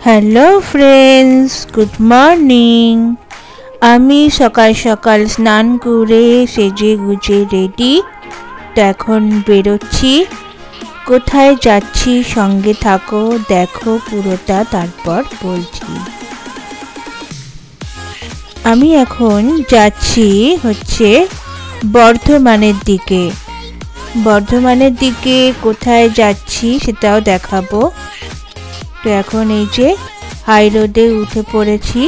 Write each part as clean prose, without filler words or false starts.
Hello friends, good morning. আমি সকাল সকাল স্নান করে সেজে গুজে রেডি। তো এখন বেরোচ্ছি। কোথায় যাচ্ছি সঙ্গে থাকো, দেখো পুরোটা, তারপর বলছি। আমি এখন যাচ্ছি বর্ধমানের দিকে। বর্ধমানের দিকে কোথায় যাচ্ছি সেটাও দেখাবো। তো এখন এই যে হাই রোডে উঠে পড়েছি,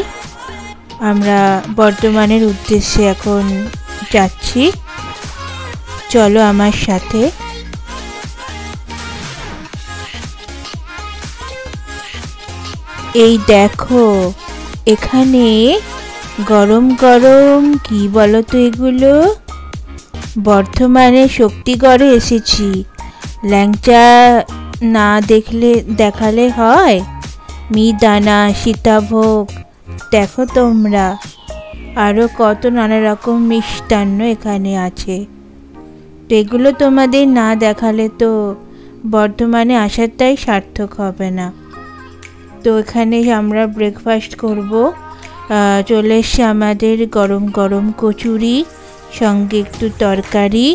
আমরা বর্ধমানের উদ্দেশ্যে এখন যাচ্ছি। চলো আমার সাথে। এই দেখো, এখানে গরম গরম কি বলো তো এগুলো, বর্ধমানে শক্তিগড়ে এসেছি। ল্যাংচা না দেখালে হয়? মিহিদানা, সীতাভোগ, দেখো তোমরা, আরও কত নানা রকম মিষ্টান্ন এখানে আছে। তো এগুলো তোমাদের না দেখালে তো বর্ধমানে আসাটাই সার্থক হবে না। তো এখানে আমরা ব্রেকফাস্ট করব। চলে এসছে আমাদের গরম গরম কচুরি, সঙ্গে একটু তরকারি।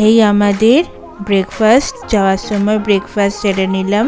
এই আমাদের ব্রেকফাস্ট। যাওয়ার সময় ব্রেকফাস্ট সেরে নিলাম।